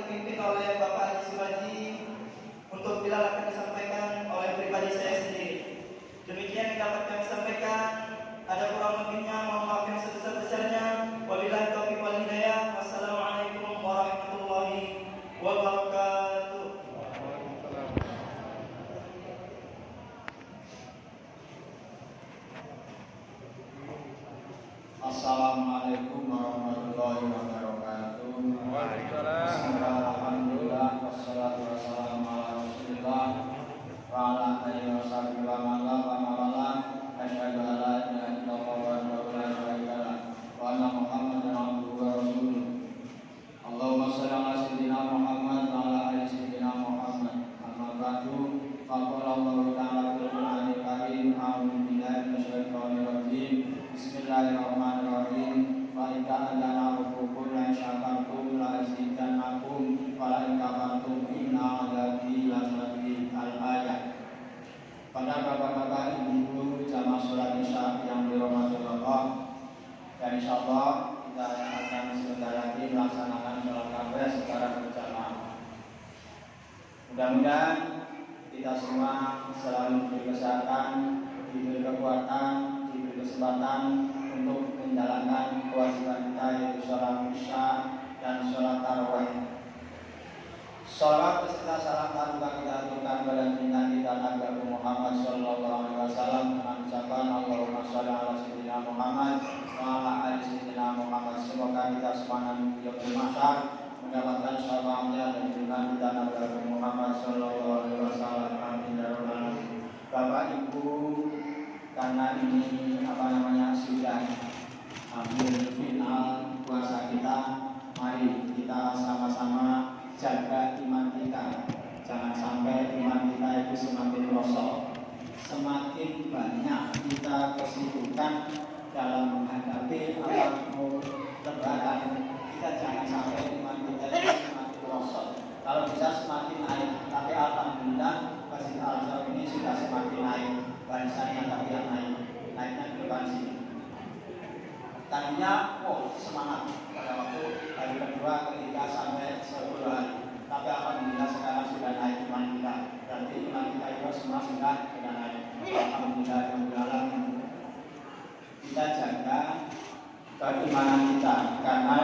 dipimpin oleh Bapak Haji Suwaji. Untuk Bilal akan disampaikan oleh pribadi saya sendiri. Demikian yang dapat kami sampaikan. Ada kurang lebihnya, mohon maaf yang sebesar-besarnya. Wabillahi taufiq wal hidayah. Wassalamualaikum warahmatullahi wabarakatuh. Assalamualaikum warahmatullahi wabarakatuh. Alhamdulillah, wassalatu wassalamu ala Rasulillah wa ala alihi washabihi wa man wala. Asyhadu an la ilaha illallah wa la syarika lah wa anna Muhammadan abduhu wa rasuluh. Allahumma shalli ala sayyidina Muhammad wa ala ali sayyidina Muhammad. Amma ba'du, faqala Allahu ta'ala fil Qur'anil Karim, a'udzu billahi minasyaitonir rajim. Bismillahirrahmanirrahim. Wa in ta'allana rabbukum la syakartum la azidannakum wa la in kafartum inna 'adzabi lasyadid. Al-ayat. Pada bapak-bapak, ibu-ibu jamaah sholat isya yang dirahmati Allah, dan insyaallah kita akan sebentar lagi melaksanakan sholat tarawih secara berjamaah. Mudah-mudahan kita semua selalu diberi kesehatan, diberi kekuatan, diberi kesempatan untuk menjalankan kewajiban kita, yaitu sholat isya dan sholat tarawih. Sholat beserta salam tanpa kita aturkan pada junjungan kita Nabi Muhammad sallallahu alaihi wasallam dengan ucapan Allahumma shalli ala sayyidina Muhammad wa ala ali sayyidina Muhammad. Semoga kita semua nanti di yaumul mahsyar mendapatkan syafaatnya dan junjungan kita Nabi Muhammad sallallahu alaihi wasallam. Amin ya rabbal alamin. Bapak Ibu, karena ini sudah hampir final puasa kita, mari kita sama-sama jaga iman kita. Jangan sampai iman kita itu semakin rosok, semakin banyak kita kesibukan dalam menghadapi apapun lebaran. Kita jangan sampai iman kita itu semakin rosok. Kalau bisa semakin naik, tapi alhamdulillah Masjid Al-Azhar ini sudah semakin naik. Barisannya tapi yang naiknya ke depan sini. Tadinya semangat pada waktu hari kedua, ketiga sampai 10 hari. Tapi alhamdulillah sekarang sudah naik iman kita. Berarti iman kita itu semua sudah naik. Alhamdulillah yang berjalan. Kita jaga keimanan kita, karena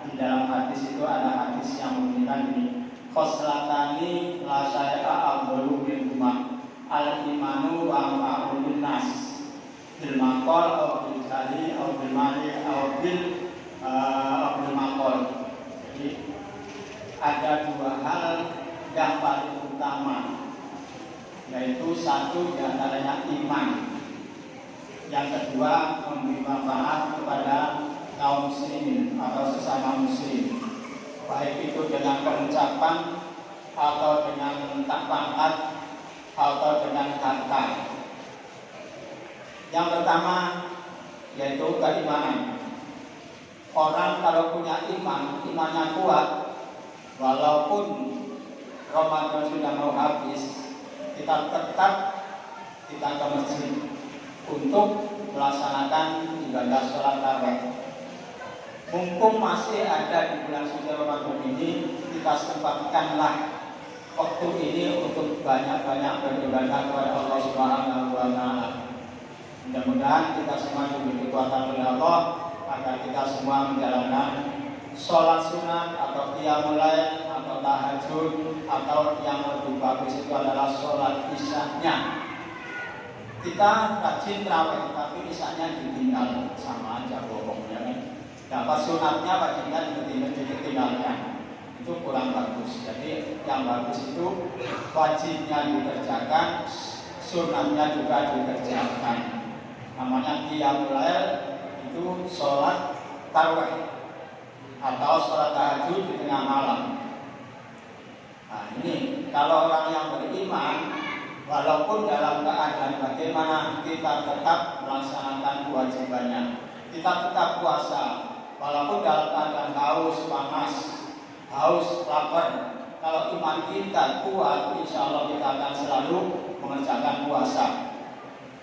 di dalam hadis itu ada hadis yang memberikan ini. Khoslatani la syai'a afdalu minhuma al-imanu wa ma'rufun nas bil maqal aw bil jari aw bil mali aw bil maqal. Jadi ada dua hal yang paling utama, yaitu satu diantaranya iman, yang kedua memberi manfaat kepada kaum muslimin atau sesama muslim, baik itu dengan pengucapan atau dengan pangkat atau dengan harta. Yang pertama yaitu keimanan. Orang kalau punya iman, imannya kuat, walaupun Ramadan sudah mau habis, kita tetap kita ke masjid untuk melaksanakan ibadah sholat tarawih. Mumpung masih ada di bulan suci Ramadan ini, kita sempatkanlah waktu ini untuk banyak-banyak beribadah kepada Allah Subhanahu wa Ta'ala. Mudah-mudahan kita semua diberi kekuatan oleh Allah agar kita semua menjalankan sholat sunat atau qiyamul lail atau tahajud, atau yang lebih bagus itu adalah sholat isyanya. Kita rajin tarawih tapi isyanya ditinggal, sama aja bohongnya. Dapat sunatnya wajibnya ditinggalkan, itu kurang bagus. Jadi yang bagus itu wajibnya dikerjakan, sunatnya juga dikerjakan. Namanya qiyamul lail, itu sholat tarawih atau sholat tahajud di tengah malam. Nah ini kalau orang yang beriman, walaupun dalam keadaan bagaimana, kita tetap melaksanakan kewajibannya. Kita tetap puasa, walaupun dalam keadaan haus, panas, haus, lapar. Kalau iman kita kuat, insya Allah kita akan selalu mengerjakan puasa.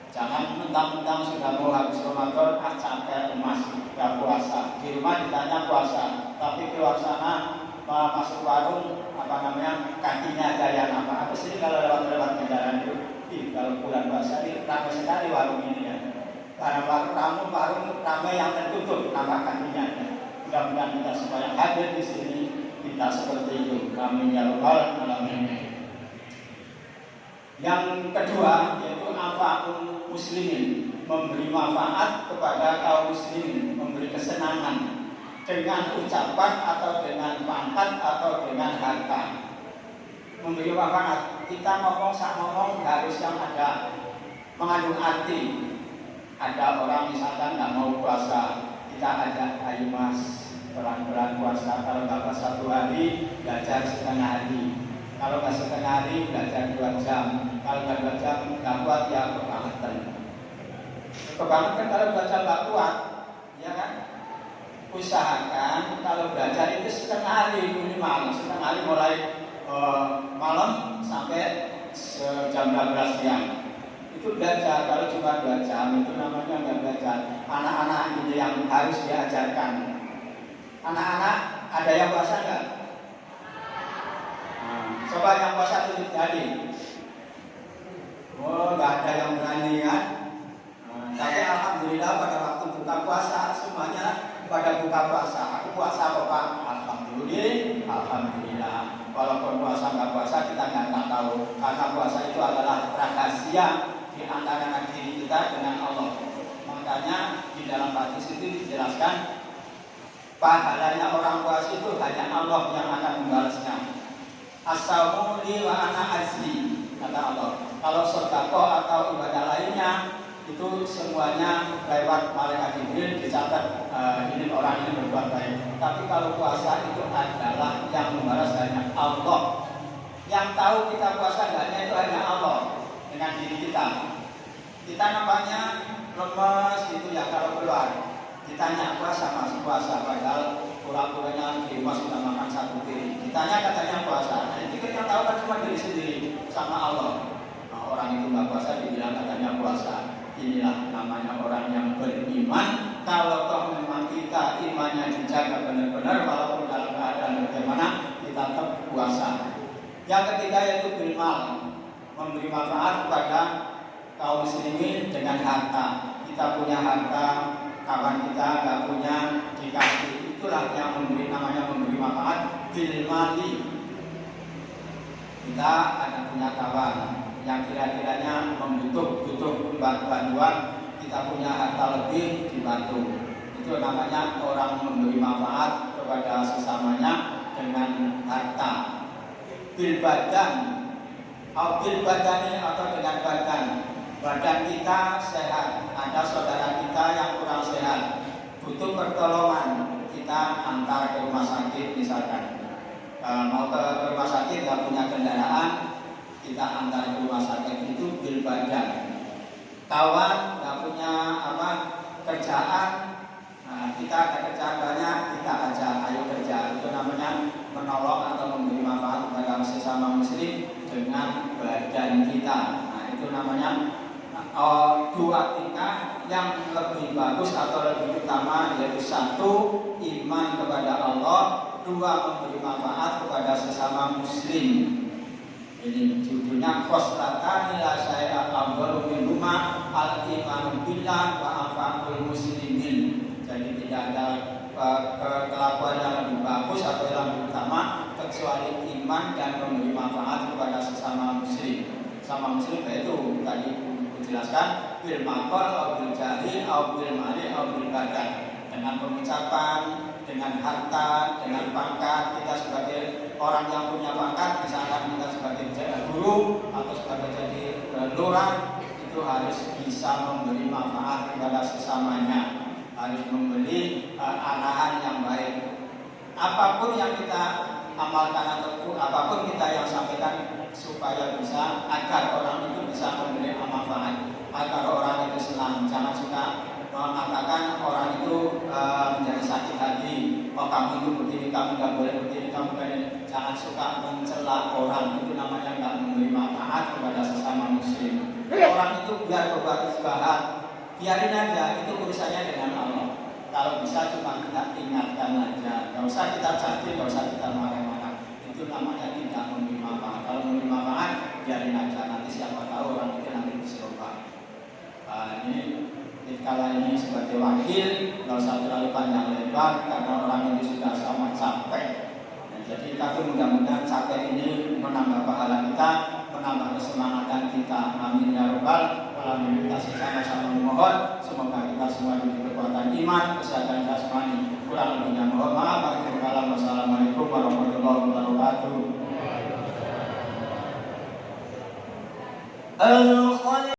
Jangan mentang-mentang sudah mau habis Ramadan, capek, lemas, gak puasa. Di rumah ditanya puasa, tapi keluar sana masuk warung kantinnya ada yang apa sih kalau lewat kendaraan itu kalau bulan puasa ini ramai sekali warung ini ya. Karena warung ramai yang tertutup nama kantinnya. Mudah-mudahan kita semua yang hadir di sini kita seperti itu. Amin ya rabbal alamin. Yang kedua yaitu anfa'ul muslimin, memberi manfaat kepada kaum muslimin, memberi kesenangan dengan ucapan atau dengan pangkat atau dengan harta. Memberi manfaat, kita ngomong harus yang ada mengandung arti. Ada orang misalkan nggak mau puasa, kita ajak, ayo mas pelan-pelan puasa. Kalau nggak puasa 1 hari, belajar setengah hari. Kalau nggak setengah hari, belajar 2 jam. Kalau nggak 2 jam, nggak kuat ya kebangetan. Kebangetan kalau belajar nggak kuat, ya kan? Usahakan kalau belajar itu setengah hari minimal, setengah hari mulai malam sampai jam 12 siang. Itu belajar. Kalau cuma 2 jam itu namanya nggak belajar. Anak-anak ini yang harus diajarkan. Anak-anak ada yang puasa nggak? Coba yang puasa tunjuk jari. Oh, nggak ada yang berani kan? Tapi alhamdulillah pada waktu buka puasa semuanya pada buka puasa. Aku puasa apa Pak? Alhamdulillah. Walaupun puasa nggak puasa kita nggak tahu. Karena puasa itu adalah rahasia di antara diri kita dengan Allah. Makanya di dalam hadis itu dijelaskan pahalanya orang puasa itu hanya Allah yang akan membalasnya. As-saumu li wa ana ajzi, kata Allah. Kalau sedekah atau ibadah lainnya itu semuanya lewat malaikat Jibril dicatat ini orang ini berbuat baik. Tapi kalau puasa itu adalah yang membalas hanya Allah. Yang tahu kita puasa enggaknya itu hanya Allah dengan diri kita. Kita nampaknya lemes gitu ya kalau keluar. Ditanya puasa mas, puasa padahal pura-puranya di rumah sudah makan 1 piring. Ditanya katanya puasa. Nah, itu kita tahu kan cuma diri sendiri sama Allah. Nah, orang itu nggak puasa dibilang katanya puasa. Inilah namanya orang yang beriman. Kalau toh memang kita imannya dijaga benar-benar, walaupun dalam keadaan bagaimana, kita tetap puasa. Yang ketiga yaitu bilmal, memberi manfaat kepada kaum muslimin dengan harta. Kita punya harta, kawan kita nggak punya, dikasih. Itulah yang namanya memberi manfaat bilmali. Kita ada punya kawan yang kira-kiranya butuh bantuan, kita punya harta lebih, dibantu. Itu namanya orang memberi manfaat kepada sesamanya dengan harta. Bil badan, bil badani atau dengan badan. Badan kita sehat, ada saudara kita yang kurang sehat, butuh pertolongan, kita antar ke rumah sakit misalkan. Mau ke rumah sakit nggak punya kendaraan, kita antar ke rumah sakit, itu bil badan. Kawan nggak punya kerjaan, kita ada kerjaan banyak, kita ajak ayo kerja. Itu namanya menolong atau memberi manfaat kepada sesama muslim dengan badan kita. Nah, itu namanya dua tingkah yang lebih bagus atau lebih utama, yaitu 1 iman kepada Allah, 2 memberi manfaat kepada sesama muslim. Ini judulnya khoslatan la syai'a afdalu minhuma al-imanu billah wa anfa'ul muslimin. Jadi tidak ada kelakuan yang lebih bagus atau yang lebih utama kecuali iman dan memberi manfaat kepada sesama muslim. Sama muslim yaitu tadi dijelaskan bil maqal au bil jahil au bil mali au bil badan, dengan pengucapan, dengan harta, dengan pangkat. Kita sebagai orang yang punya pangkat, misalkan kita sebagai guru atau sebagai jadi lurah, itu harus bisa memberi manfaat kepada sesamanya, harus memberi arahan yang baik. Apapun yang kita amalkan atau apapun kita yang sampaikan, supaya bisa agar orang itu bisa memberi manfaat, agar orang itu senang. Jangan suka mengatakan orang itu menjadi sakit hati. Oh kamu itu begini, kamu nggak boleh begini, kamu begini. Jangan suka mencela orang, itu namanya nggak memberi manfaat kepada sesama muslim. Orang itu biar berbuat jahat, biarin aja, itu urusannya dengan Allah. Kalau bisa cuma kita ingatkan aja, nggak usah kita jadi, nggak usah kita marah. itu namanya tidak memberi manfaat. Kalau memberi manfaat, biarin aja, nanti siapa tahu orang itu nanti berubah. Ini kala ini sebagai wakil, nggak usah terlalu panjang lebar karena orang ini sudah sangat capek. Jadi kami mudah-mudahan capek ini menambah pahala kita, menambah kesemangatan kita. Amin ya robbal alamin. Kita sama-sama memohon semoga kita semua diberi kekuatan iman, kesehatan jasmani. Kurang lebihnya mohon maaf. Wassalamualaikum warahmatullahi wabarakatuh.